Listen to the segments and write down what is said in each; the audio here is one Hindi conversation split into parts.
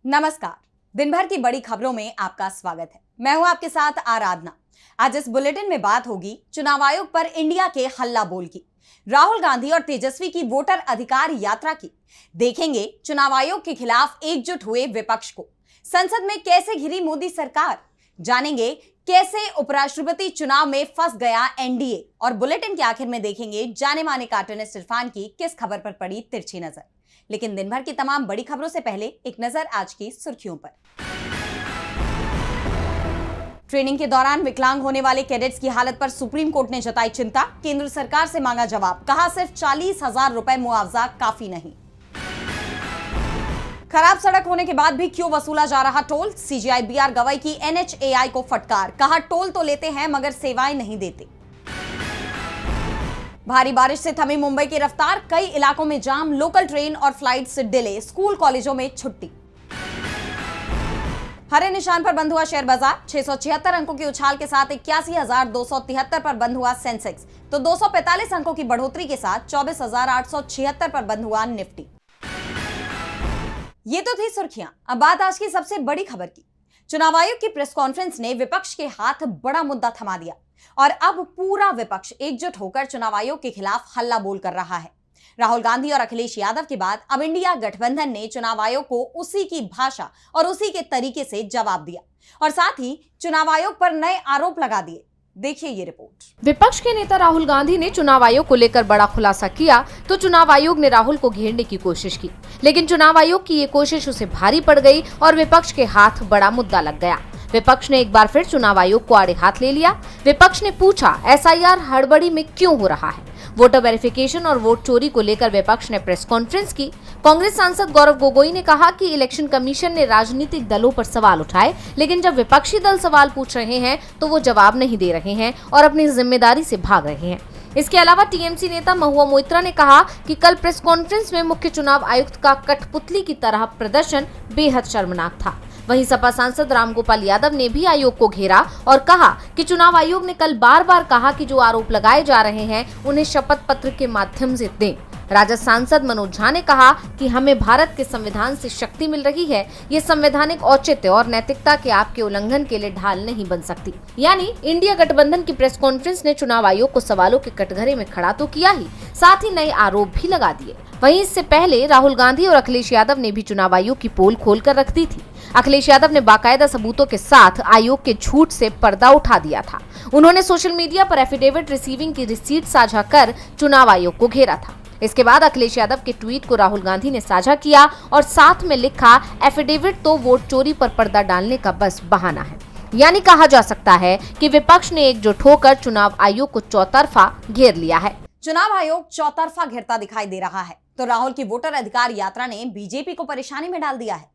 नमस्कार। दिन भर की बड़ी खबरों में आपका स्वागत है। मैं हूं आपके साथ आराधना। आज इस बुलेटिन में बात होगी चुनाव आयोग पर इंडिया के हल्ला बोल की, राहुल गांधी और तेजस्वी की वोटर अधिकार यात्रा की। देखेंगे चुनाव आयोग के खिलाफ एकजुट हुए विपक्ष को, संसद में कैसे घिरी मोदी सरकार, जानेंगे कैसे उपराष्ट्रपति चुनाव में फंस गया एनडीए, और बुलेटिन के आखिर में देखेंगे जाने माने कार्टूनिस्ट इरफान की किस खबर पर पड़ी तिरछी नजर। लेकिन दिन भर की तमाम बड़ी खबरों से पहले एक नजर आज की सुर्खियों पर। ट्रेनिंग के दौरान विकलांग होने वाले कैडेट्स की हालत पर सुप्रीम कोर्ट ने जताई चिंता, केंद्र सरकार से मांगा जवाब, कहा सिर्फ 40,000 रुपए मुआवजा काफी नहीं। खराब सड़क होने के बाद भी क्यों वसूला जा रहा टोल, सीजीआई बीआर गवई की एनएचएआई को फटकार, कहा टोल तो लेते हैं मगर सेवाएं नहीं देते। भारी बारिश से थमी मुंबई की रफ्तार, कई इलाकों में जाम, लोकल ट्रेन और फ्लाइट से डिले, स्कूल कॉलेजों में छुट्टी। हरे निशान पर बंद हुआ शेयर बाजार, 676 अंकों की उछाल के साथ 81,273 पर बंद हुआ सेंसेक्स, तो 245 अंकों की बढ़ोतरी के साथ 24,876 पर बंद हुआ निफ्टी। ये तो थी सुर्खियां। अब बात आज की सबसे बड़ी खबर की। चुनाव आयोग की प्रेस कॉन्फ्रेंस ने विपक्ष के हाथ बड़ा मुद्दा थमा दिया और अब पूरा विपक्ष एकजुट होकर चुनाव आयोग के खिलाफ हल्ला बोल कर रहा है। राहुल गांधी और अखिलेश यादव के बाद अब इंडिया गठबंधन ने चुनाव आयोग को उसी की भाषा और उसी के तरीके से जवाब दिया और साथ ही चुनाव आयोग पर नए आरोप लगा दिए। देखिए ये रिपोर्ट। विपक्ष के नेता राहुल गांधी ने चुनाव आयोग को लेकर बड़ा खुलासा किया तो चुनाव आयोग ने राहुल को घेरने की कोशिश की, लेकिन चुनाव आयोग की ये कोशिश उसे भारी पड़ गई और विपक्ष के हाथ बड़ा मुद्दा लग गया। विपक्ष ने एक बार फिर चुनाव आयोग को आड़े हाथ ले लिया। विपक्ष ने पूछा एसआईआर हड़बड़ी में क्यों हो रहा है। वोटर वेरिफिकेशन और वोट चोरी को लेकर विपक्ष ने प्रेस कॉन्फ्रेंस की। कांग्रेस सांसद गौरव गोगोई ने कहा कि इलेक्शन कमीशन ने राजनीतिक दलों पर सवाल उठाए, लेकिन जब विपक्षी दल सवाल पूछ रहे हैं तो वो जवाब नहीं दे रहे हैं और अपनी जिम्मेदारी से भाग रहे हैं। इसके अलावा टीएमसी नेता महुआ मोइत्रा ने कहा कि कल प्रेस कॉन्फ्रेंस में मुख्य चुनाव आयुक्त का कठपुतली की तरह प्रदर्शन बेहद शर्मनाक था। वहीं सपा सांसद रामगोपाल यादव ने भी आयोग को घेरा और कहा कि चुनाव आयोग ने कल बार बार कहा कि जो आरोप लगाए जा रहे हैं उन्हें शपथ पत्र के माध्यम से दें। राजद सांसद मनोज झा ने कहा कि हमें भारत के संविधान से शक्ति मिल रही है, ये संवैधानिक औचित्य और नैतिकता के आपके उल्लंघन के लिए ढाल नहीं बन सकती। यानी इंडिया गठबंधन की प्रेस कॉन्फ्रेंस ने चुनाव आयोग को सवालों के कटघरे में खड़ा तो किया ही, साथ ही नए आरोप भी लगा दिए। वहीं इससे पहले राहुल गांधी और अखिलेश यादव ने भी चुनाव आयोग की पोल खोल कर रख दी थी। अखिलेश यादव ने बाकायदा सबूतों के साथ आयोग के झूठ से पर्दा उठा दिया था। उन्होंने सोशल मीडिया पर एफिडेविट रिसीविंग की रिसीट साझा कर चुनाव आयोग को घेरा था। इसके बाद अखिलेश यादव के ट्वीट को राहुल गांधी ने साझा किया और साथ में लिखा एफिडेविट तो वोट चोरी पर पर्दा डालने का बस बहाना है। यानी कहा जा सकता है कि विपक्ष ने एकजुट होकर चुनाव आयोग को चौतरफा घेर लिया है। चुनाव आयोग चौतरफा घेरता दिखाई दे रहा है तो राहुल की वोटर अधिकार यात्रा ने बीजेपी को परेशानी में डाल दिया है।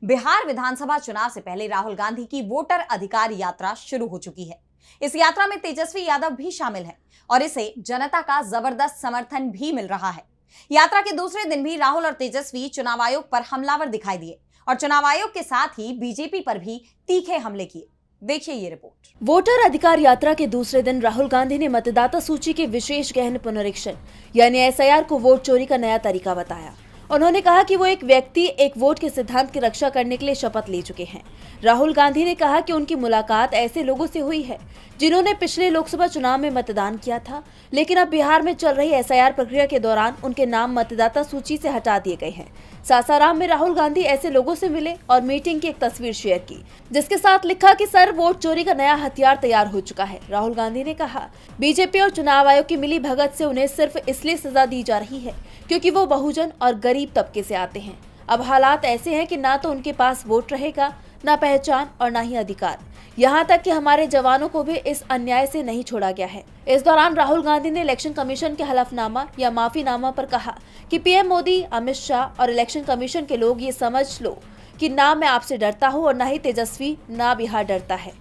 बिहार विधानसभा चुनाव से पहले राहुल गांधी की वोटर अधिकार यात्रा शुरू हो चुकी है। इस यात्रा में तेजस्वी यादव भी शामिल हैं और इसे जनता का जबरदस्त समर्थन भी मिल रहा है। यात्रा के दूसरे दिन भी राहुल और तेजस्वी चुनाव आयोग पर हमलावर दिखाई दिए और चुनाव आयोग के साथ ही बीजेपी पर भी तीखे हमले किए। देखिए ये रिपोर्ट। वोटर अधिकार यात्रा के दूसरे दिन राहुल गांधी ने मतदाता सूची के विशेष गहन पुनरीक्षण यानी एसआईआर को वोट चोरी का नया तरीका बताया। उन्होंने कहा कि वो एक व्यक्ति एक वोट के सिद्धांत की रक्षा करने के लिए शपथ ले चुके हैं। राहुल गांधी ने कहा कि उनकी मुलाकात ऐसे लोगों से हुई है जिन्होंने पिछले लोकसभा चुनाव में मतदान किया था, लेकिन अब बिहार में चल रही एसआईआर प्रक्रिया के दौरान उनके नाम मतदाता सूची से हटा दिए गए हैं। सासाराम में राहुल गांधी ऐसे लोगों से मिले और मीटिंग की एक तस्वीर शेयर की, जिसके साथ लिखा कि सर वोट चोरी का नया हथियार तैयार हो चुका है। राहुल गांधी ने कहा बीजेपी और चुनाव आयोग की मिली भगत से उन्हें सिर्फ इसलिए सजा दी जा रही है क्योंकि वो बहुजन और गरीब तबके से आते हैं। अब हालात ऐसे हैं कि ना तो उनके पास वोट रहेगा, ना पहचान और ना ही अधिकार। यहाँ तक कि हमारे जवानों को भी इस अन्याय से नहीं छोड़ा गया है। इस दौरान राहुल गांधी ने इलेक्शन कमीशन के हलफनामा या माफीनामा पर कहा कि पीएम मोदी, अमित शाह और इलेक्शन कमीशन के लोग ये समझ लो कि ना मैं आपसे डरता हूँ और ना ही तेजस्वी, ना बिहार डरता है।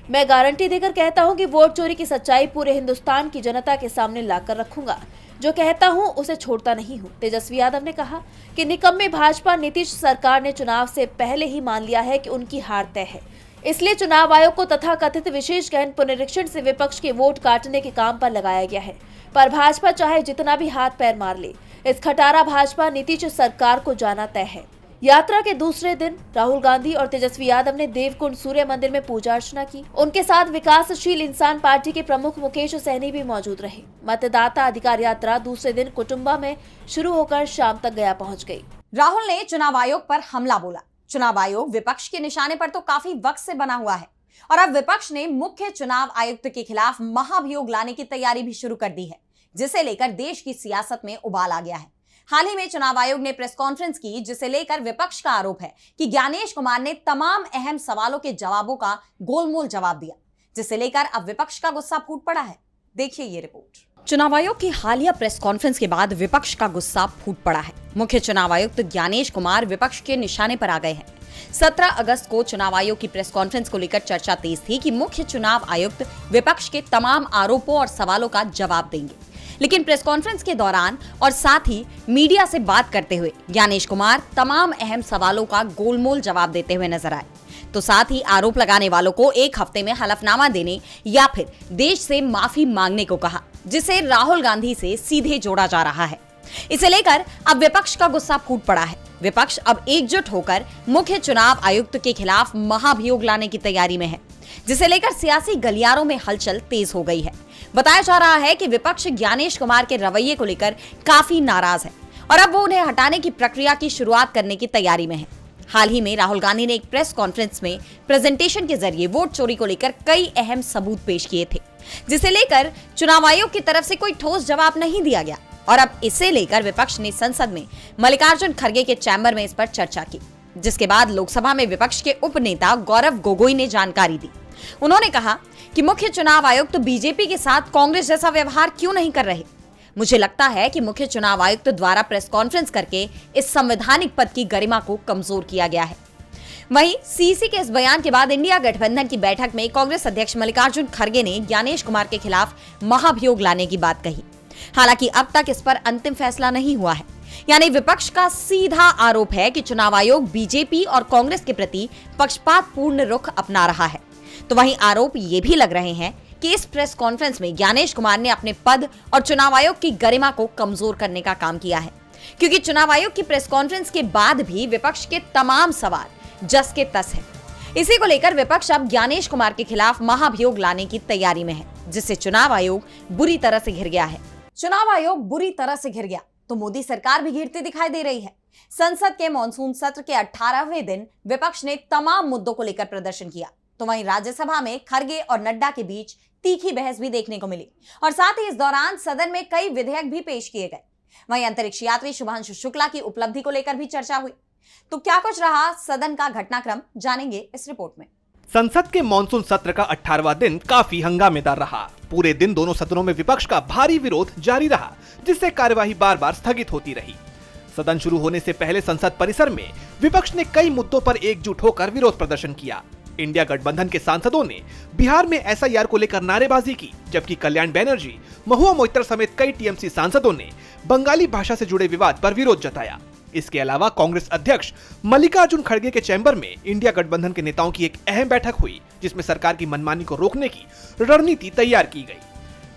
मैं गारंटी देकर कहता हूँ कि वोट चोरी की सच्चाई पूरे हिंदुस्तान की जनता के सामने लाकर रखूंगा। जो कहता हूं उसे छोड़ता नहीं हूं। तेजस्वी यादव ने कहा कि निकम्मे भाजपा नीतीश सरकार ने चुनाव से पहले ही मान लिया है कि उनकी हार तय है, इसलिए चुनाव आयोग को तथाकथित विशेष गहन पुनरीक्षण से विपक्ष के वोट काटने के काम पर लगाया गया है। पर भाजपा चाहे जितना भी हाथ पैर मार ले, इस खटारा भाजपा नीतीश सरकार को जाना तय है। यात्रा के दूसरे दिन राहुल गांधी और तेजस्वी यादव ने देवकुंड सूर्य मंदिर में पूजा अर्चना की। उनके साथ विकासशील इंसान पार्टी के प्रमुख मुकेश सहनी भी मौजूद रहे। मतदाता अधिकार यात्रा दूसरे दिन कुटुंबा में शुरू होकर शाम तक गया पहुंच गई। राहुल ने चुनाव आयोग पर हमला बोला। चुनाव आयोग विपक्ष के निशाने पर तो काफी वक्त से बना हुआ है और अब विपक्ष ने मुख्य चुनाव आयुक्त के खिलाफ महाभियोग लाने की तैयारी भी शुरू कर दी है, जिसे लेकर देश की सियासत में उबाल आ गया है। हाल ही में चुनाव आयोग ने प्रेस कॉन्फ्रेंस की, जिसे लेकर विपक्ष का आरोप है कि ज्ञानेश कुमार ने तमाम अहम सवालों के जवाबों का गोलमोल जवाब दिया, जिसे लेकर अब विपक्ष का गुस्सा फूट पड़ा है। देखिए ये रिपोर्ट। चुनाव आयोग की हालिया प्रेस कॉन्फ्रेंस के बाद विपक्ष का गुस्सा फूट पड़ा है। मुख्य चुनाव आयुक्त ज्ञानेश कुमार विपक्ष के निशाने पर आ गए हैं। 17 अगस्त को चुनाव आयोग की प्रेस कॉन्फ्रेंस को लेकर चर्चा तेज थी कि मुख्य चुनाव आयुक्त विपक्ष के तमाम आरोपों और सवालों का जवाब देंगे, लेकिन प्रेस कॉन्फ्रेंस के दौरान और साथ ही मीडिया से बात करते हुए ज्ञानेश कुमार तमाम अहम सवालों का गोलमोल जवाब देते हुए नजर आए। तो साथ ही आरोप लगाने वालों को 1 हफ्ते में हलफनामा देने या फिर देश से माफी मांगने को कहा, जिसे राहुल गांधी से सीधे जोड़ा जा रहा है। इसे लेकर अब विपक्ष का गुस्सा फूट पड़ा है। विपक्ष अब एकजुट होकर मुख्य चुनाव आयुक्त के खिलाफ महाभियोग लाने की तैयारी में है, जिसे लेकर सियासी गलियारों में हलचल तेज हो गई है। बताया जा रहा है कि विपक्ष ज्ञानेश कुमार के रवैये को लेकर काफी नाराज है और अब वो उन्हें हटाने की प्रक्रिया की शुरुआत करने की तैयारी में है। हाल ही में राहुल गांधी ने एक प्रेस कॉन्फ्रेंस में प्रेजेंटेशन के जरिए वोट चोरी को लेकर कई अहम सबूत पेश किए थे, जिसे लेकर चुनाव आयोग की तरफ से कोई ठोस जवाब नहीं दिया गया और अब इसे लेकर विपक्ष ने संसद में मल्लिकार्जुन खड़गे के चैम्बर में इस पर चर्चा की, जिसके बाद लोकसभा में विपक्ष के उपनेता गौरव गोगोई ने जानकारी दी। उन्होंने कहा कि मुख्य चुनाव आयुक्त तो बीजेपी के साथ कांग्रेस जैसा व्यवहार क्यों नहीं कर रहे। मुझे लगता है कि मुख्य चुनाव आयुक्त द्वारा प्रेस कॉन्फ्रेंस करके इस संवैधानिक पद की गरिमा को कमजोर किया गया है। वहीं सीसी के इस बयान के बाद इंडिया गठबंधन की बैठक में कांग्रेस अध्यक्ष मल्लिकार्जुन खड़गे ने ज्ञानेश कुमार के खिलाफ महाभियोग लाने की बात कही। हालांकि अब तक इस पर अंतिम फैसला नहीं हुआ है। यानी विपक्ष का सीधा आरोप है कि चुनाव आयोग बीजेपी और कांग्रेस के प्रति पक्षपातपूर्ण रुख अपना रहा है। तो वहीं आरोप ये भी लग रहे हैं कि इस प्रेस कॉन्फ्रेंस में ज्ञानेश कुमार ने अपने पद और चुनाव आयोग की गरिमा को कमजोर करने का काम किया है, क्योंकि चुनाव आयोग की प्रेस कॉन्फ्रेंस के बाद भी विपक्ष के तमाम सवाल जस के तस है। इसी को लेकर विपक्ष अब ज्ञानेश कुमार के खिलाफ महाभियोग लाने की तैयारी में है, जिससे चुनाव आयोग बुरी तरह से घिर गया है। चुनाव आयोग बुरी तरह से घिर गया तो मोदी सरकार भी घिरती दिखाई दे रही है। संसद के मॉनसून सत्र के 18वें दिन विपक्ष ने तमाम मुद्दों को लेकर प्रदर्शन किया, तो वहीं राज्यसभा में खड़गे और नड्डा के बीच तीखी बहस भी देखने को मिली और साथ ही इस दौरान सदन में कई विधेयक भी पेश किए गए। वहीं अंतरिक्ष यात्री शुभांशु शुक्ला की उपलब्धि को लेकर भी चर्चा हुई। तो क्या कुछ रहा सदन का घटनाक्रम, जानेंगे इस रिपोर्ट में। संसद के मॉनसून सत्र का 18वां दिन काफी हंगामेदार रहा। पूरे दिन दोनों सदनों में विपक्ष का भारी विरोध जारी रहा, जिससे कार्यवाही बार बार स्थगित होती रही। सदन शुरू होने से पहले संसद परिसर में विपक्ष ने कई मुद्दों पर एकजुट होकर विरोध प्रदर्शन किया। इंडिया गठबंधन के सांसदों ने बिहार में एसआईआर को लेकर नारेबाजी की, जबकि कल्याण बनर्जी, महुआ मोइत्र समेत कई टीएमसी सांसदों ने बंगाली भाषा से जुड़े विवाद पर विरोध जताया। इसके अलावा कांग्रेस अध्यक्ष मल्लिकार्जुन खड़गे के चैम्बर में इंडिया गठबंधन के नेताओं की एक अहम बैठक हुई, जिसमें सरकार की मनमानी को रोकने की रणनीति तैयार की गई।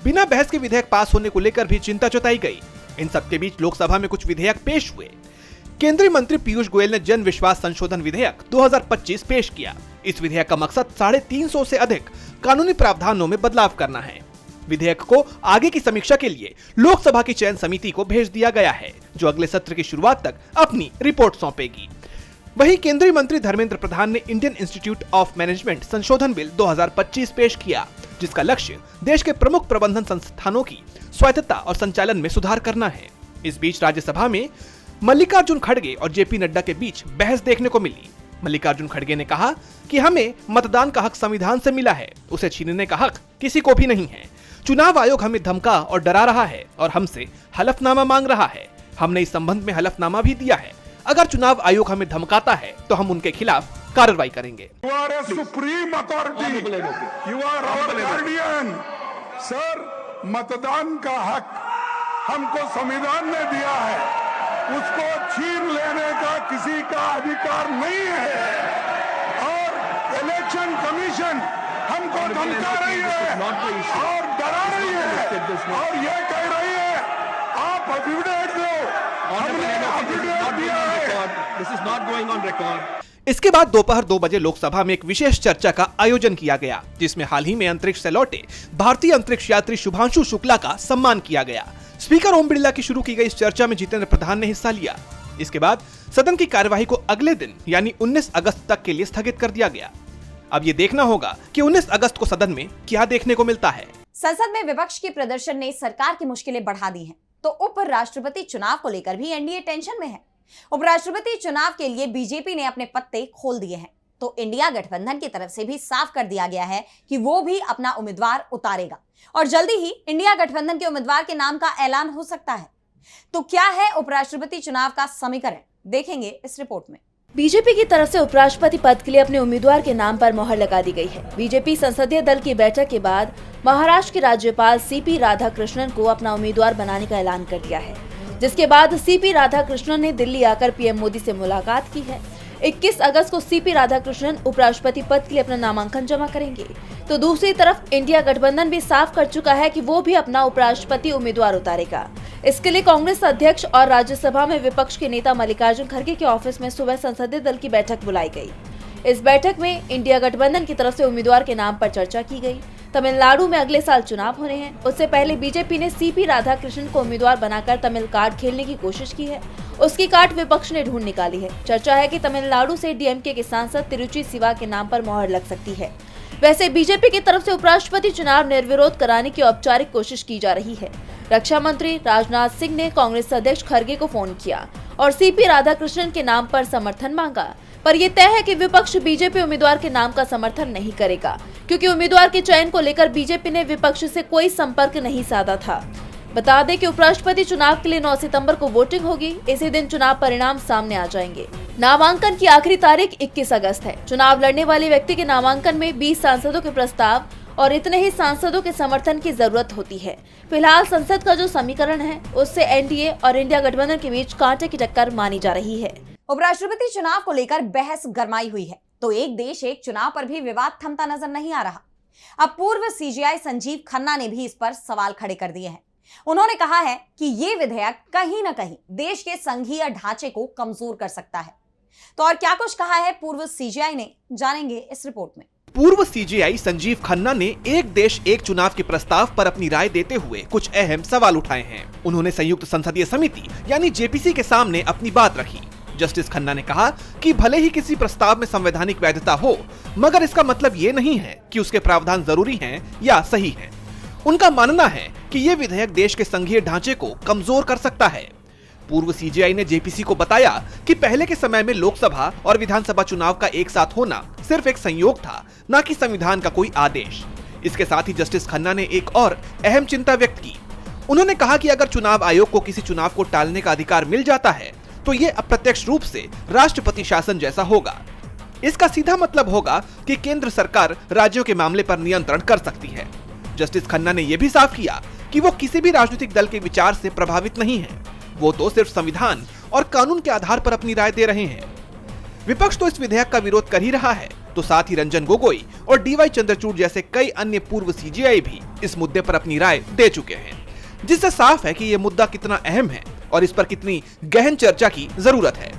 बिना बहस के विधेयक पास होने को लेकर भी चिंता जताई गई। इन सबके बीच लोकसभा में कुछ विधेयक पेश हुए। केंद्रीय मंत्री पीयूष गोयल ने जन विश्वास संशोधन विधेयक 2025 पेश किया। इस विधेयक का मकसद 350 से अधिक कानूनी प्रावधानों में बदलाव करना है। विधेयक को आगे की समीक्षा के लिए लोकसभा की चयन समिति को भेज दिया गया है, जो अगले सत्र की शुरुआत तक अपनी रिपोर्ट सौंपेगी। वहीं केंद्रीय मंत्री धर्मेंद्र प्रधान ने इंडियन इंस्टीट्यूट ऑफ मैनेजमेंट संशोधन बिल 2025 पेश किया, जिसका लक्ष्य देश के प्रमुख प्रबंधन संस्थानों की स्वायत्तता और संचालन में सुधार करना है। इस बीच राज्यसभा में मल्लिकार्जुन खड़गे और जेपी नड्डा के बीच बहस देखने को मिली। मल्लिकार्जुन खड़गे ने कहा कि हमें मतदान का हक संविधान से मिला है, उसे छीनने का हक किसी को भी नहीं है। चुनाव आयोग हमें धमका और डरा रहा है और हमसे हलफनामा मांग रहा है। हमने इस संबंध में हलफनामा भी दिया है। अगर चुनाव आयोग हमें धमकाता है तो हम उनके खिलाफ कार्रवाई करेंगे। Supreme authority, you are our guardian. Sir, मतदान का हक हमको संविधान ने दिया है, उसको छीन लेने का किसी का अधिकार नहीं है। और इलेक्शन कमीशन हमको धमका रही है और डरा रही है और ये कह रही है आप एफिडेविट दो, हमने एफिडेविट दिया है। This is not going on record. इसके बाद दोपहर 2 बजे लोकसभा में एक विशेष चर्चा का आयोजन किया गया, जिसमें हाल ही में अंतरिक्ष से लौटे भारतीय अंतरिक्ष यात्री शुभांशु शुक्ला का सम्मान किया गया। स्पीकर ओम बिरला की शुरू की गई इस चर्चा में जितेंद्र प्रधान ने हिस्सा लिया। इसके बाद सदन की कार्यवाही को अगले दिन यानी 19 अगस्त तक के लिए स्थगित कर दिया गया। अब ये देखना होगा कि 19 अगस्त को सदन में क्या देखने को मिलता है। संसद में विपक्ष के प्रदर्शन ने सरकार की मुश्किलें बढ़ा दी हैं, तो उपराष्ट्रपति चुनाव को लेकर भी एनडीए टेंशन में है। उपराष्ट्रपति चुनाव के लिए बीजेपी ने अपने पत्ते खोल दिए हैं, तो इंडिया गठबंधन की तरफ से भी साफ कर दिया गया है कि वो भी अपना उम्मीदवार उतारेगा और जल्दी ही इंडिया गठबंधन के उम्मीदवार के नाम का ऐलान हो सकता है। तो क्या है उपराष्ट्रपति चुनाव का समीकरण, देखेंगे इस रिपोर्ट में। बीजेपी की तरफ से उपराष्ट्रपति पद के लिए अपने उम्मीदवार के नाम पर मोहर लगा दी गई है। बीजेपी संसदीय दल की बैठक के बाद महाराष्ट्र के राज्यपाल सीपी राधाकृष्णन को अपना उम्मीदवार बनाने का ऐलान कर दिया है, जिसके बाद सीपी राधाकृष्णन ने दिल्ली आकर पीएम मोदी से मुलाकात की है। 21 अगस्त को सीपी राधाकृष्णन उपराष्ट्रपति पद के लिए अपना नामांकन जमा करेंगे। तो दूसरी तरफ इंडिया गठबंधन भी साफ कर चुका है कि वो भी अपना उपराष्ट्रपति उम्मीदवार उतारेगा। इसके लिए कांग्रेस अध्यक्ष और राज्यसभा में विपक्ष के नेता मल्लिकार्जुन खड़गे के ऑफिस में सुबह संसदीय दल की बैठक बुलाई गई। इस बैठक में इंडिया गठबंधन की तरफ से उम्मीदवार के नाम पर चर्चा की गई। तमिलनाडु में अगले साल चुनाव होने हैं, उससे पहले बीजेपी ने सीपी राधाकृष्णन को उम्मीदवार बनाकर तमिल कार्ड खेलने की कोशिश की है। उसकी कार्ड विपक्ष ने ढूंढ निकाली है। चर्चा है कि तमिलनाडु से डीएमके के सांसद तिरुचि सिवा के नाम पर मोहर लग सकती है। वैसे बीजेपी की तरफ से उपराष्ट्रपति चुनाव निर्विरोध कराने की औपचारिक कोशिश की जा रही है। रक्षा मंत्री राजनाथ सिंह ने कांग्रेस अध्यक्ष खड़गे को फोन किया और सीपी राधाकृष्णन के नाम पर समर्थन मांगा, पर यह तय है कि विपक्ष बीजेपी उम्मीदवार के नाम का समर्थन नहीं करेगा, क्योंकि उम्मीदवार के चयन को लेकर बीजेपी ने विपक्ष से कोई संपर्क नहीं साधा था। बता दें कि उपराष्ट्रपति चुनाव के लिए 9 सितंबर को वोटिंग होगी। इसी दिन चुनाव परिणाम सामने आ जाएंगे। नामांकन की आखिरी तारीख 21 अगस्त है। चुनाव लड़ने वाले व्यक्ति के नामांकन में 20 सांसदों के प्रस्ताव और इतने ही सांसदों के समर्थन की जरूरत होती है। फिलहाल संसद का जो समीकरण है, उससे एनडीए और इंडिया गठबंधन के बीच कांटे की टक्कर मानी जा रही है। उपराष्ट्रपति चुनाव को लेकर बहस गरमाई हुई है, तो एक देश एक चुनाव पर भी विवाद थमता नजर नहीं आ रहा। अब पूर्व सीजीआई संजीव खन्ना ने भी इस पर सवाल खड़े कर दिए हैं। उन्होंने कहा है कि ये विधेयक कहीं न कहीं देश के संघीय ढांचे को कमजोर कर सकता है। तो और क्या कुछ कहा है पूर्व सीजीआई ने, जानेंगे इस रिपोर्ट में। पूर्व सीजीआई संजीव खन्ना ने एक देश एक चुनाव के प्रस्ताव पर अपनी राय देते हुए कुछ अहम सवाल उठाए हैं। उन्होंने संयुक्त संसदीय समिति यानी जेपीसी के सामने अपनी बात रखी। जस्टिस खन्ना ने कहा कि भले ही किसी प्रस्ताव में संवैधानिक वैधता हो, मगर इसका मतलब ये नहीं है कि उसके प्रावधान जरूरी हैं या सही हैं। उनका मानना है कि ये विधेयक देश के संघीय ढांचे को कमजोर कर सकता है। पूर्व सीजीआई ने जेपीसी को बताया कि पहले के समय में लोकसभा और विधानसभा चुनाव का एक साथ होना सिर्फ एक संयोग था, न कि संविधान का कोई आदेश। इसके साथ ही जस्टिस खन्ना ने एक और अहम चिंता व्यक्त की। उन्होंने कहा कि अगर चुनाव आयोग को किसी चुनाव को टालने का अधिकार मिल जाता है, तो ये अप्रत्यक्ष रूप से राष्ट्रपति शासन जैसा होगा। इसका सीधा मतलब होगा कि केंद्र सरकार राज्यों के मामले पर नियंत्रण कर सकती है। जस्टिस खन्ना ने यह भी साफ किया कि वो किसी भी राजनीतिक दल के विचार से प्रभावित नहीं है। वो तो सिर्फ संविधान और कानून के आधार पर अपनी राय दे रहे हैं। विपक्ष तो इस विधेयक का विरोध कर ही रहा है, तो साथ ही रंजन गोगोई और डीवाई चंद्रचूड़ जैसे कई अन्य पूर्व सीजीआई भी इस मुद्दे पर अपनी राय दे चुके हैं, जिससे साफ है कि यह मुद्दा कितना अहम है और इस पर कितनी गहन चर्चा की जरूरत है।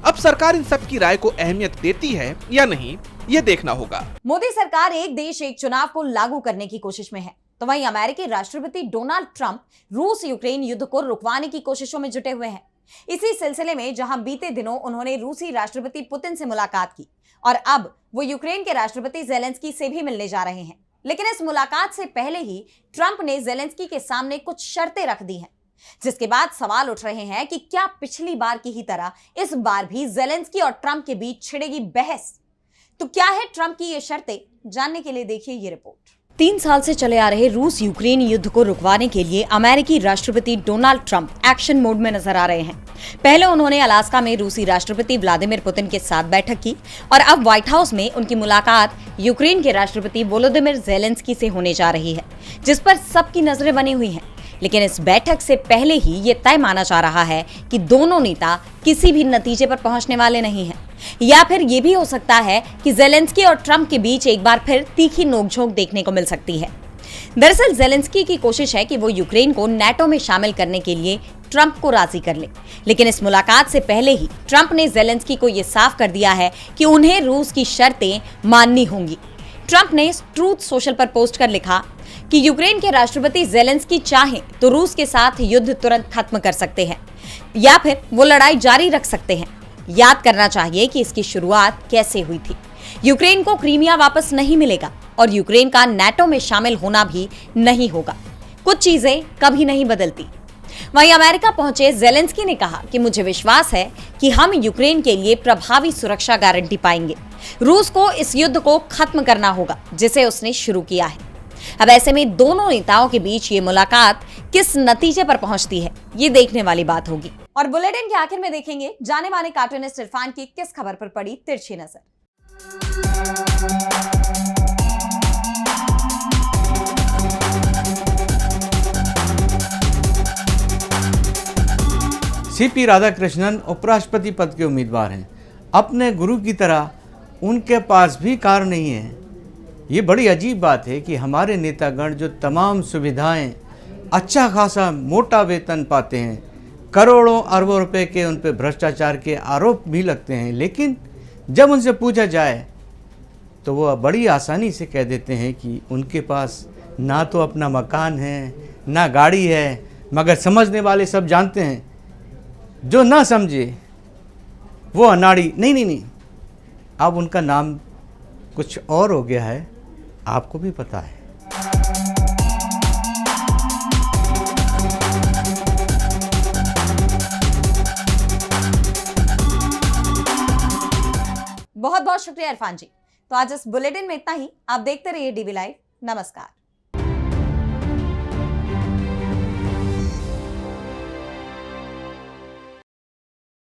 अब सरकार इन सब की राय को अहमियत देती है या नहीं, ये देखना होगा। मोदी सरकार एक देश एक चुनाव को लागू करने की कोशिश में है, तो वहीं अमेरिकी राष्ट्रपति डोनाल्ड ट्रंप रूस यूक्रेन युद्ध को रुकवाने की कोशिशों में जुटे हुए हैं। इसी सिलसिले में जहां बीते दिनों उन्होंने रूसी राष्ट्रपति पुतिन से मुलाकात की और अब वो यूक्रेन के राष्ट्रपति जेलेंस्की से भी मिलने जा रहे हैं। लेकिन इस मुलाकात से पहले ही ट्रंप ने जेलेंस्की के सामने कुछ शर्तें रख दी हैं, जिसके बाद सवाल उठ रहे हैं कि क्या पिछली बार की ही तरह इस बार भी जेलेंस्की और ट्रंप के बीच छिड़ेगी बहस। तो क्या है ट्रंप की ये शर्तें, जानने के लिए देखिए ये रिपोर्ट। 3 साल से चले आ रहे रूस यूक्रेन युद्ध को रुकवाने के लिए अमेरिकी राष्ट्रपति डोनाल्ड ट्रंप एक्शन मोड में नजर आ रहे हैं। पहले उन्होंने अलास्का में रूसी राष्ट्रपति व्लादिमीर पुतिन के साथ बैठक की और अब व्हाइट हाउस में उनकी मुलाकात यूक्रेन के राष्ट्रपति वोलोदिमीर जेलेंस्की से होने जा रही है, जिस पर सबकी नजरें बनी हुई हैं। लेकिन इस बैठक से पहले ही ये तय माना जा रहा है कि दोनों नेता किसी भी नतीजे पर पहुंचने वाले नहीं हैं, या फिर ये भी हो सकता है कि जेलेंस्की और ट्रंप के बीच एक बार फिर तीखी नोकझोंक देखने को मिल सकती है। दरअसल जेलेंस्की की कोशिश है कि वो यूक्रेन को नाटो में शामिल करने के लिए ट्रंप को राजी कर ले, लेकिन इस मुलाकात से पहले ही ट्रंप ने जेलेंस्की को यह साफ कर दिया है कि उन्हें रूस की शर्तें माननी होंगी। ट्रंप ने ट्रूथ सोशल पर पोस्ट कर लिखा कि यूक्रेन के राष्ट्रपति जेलेंस्की चाहें तो रूस के साथ युद्ध तुरंत खत्म कर सकते हैं या फिर वो लड़ाई जारी रख सकते हैं। याद करना चाहिए कि इसकी शुरुआत कैसे हुई थी। यूक्रेन को क्रीमिया वापस नहीं मिलेगा और यूक्रेन का नाटो में शामिल होना भी नहीं होगा। कुछ चीजें कभी नहीं बदलती। वहीं अमेरिका पहुंचे जेलेंस्की ने कहा कि मुझे विश्वास है कि हम यूक्रेन के लिए प्रभावी सुरक्षा गारंटी पाएंगे। रूस को इस युद्ध को खत्म करना होगा जिसे उसने शुरू किया है। अब ऐसे में दोनों नेताओं के बीच ये मुलाकात किस नतीजे पर पहुंचती है, ये देखने वाली बात होगी। और बुलेटिन के आखिर में देखेंगे जाने माने कार्टूनिस्ट इरफान की किस खबर पर पड़ी तिरछी नजर। सीपी राधाकृष्णन उपराष्ट्रपति पद के उम्मीदवार हैं। अपने गुरु की तरह उनके पास भी कार नहीं है। ये बड़ी अजीब बात है कि हमारे नेतागण जो तमाम सुविधाएं, अच्छा खासा मोटा वेतन पाते हैं, करोड़ों अरबों रुपए के उन पर भ्रष्टाचार के आरोप भी लगते हैं, लेकिन जब उनसे पूछा जाए तो वो बड़ी आसानी से कह देते हैं कि उनके पास ना तो अपना मकान है ना गाड़ी है। मगर समझने वाले सब जानते हैं, जो ना समझे वो अनाड़ी। नहीं, अब उनका नाम कुछ और हो गया है, आपको भी पता है। बहुत बहुत शुक्रिया इरफान जी। तो आज इस बुलेटिन में इतना ही। आप देखते रहिए डीवी लाइव। नमस्कार।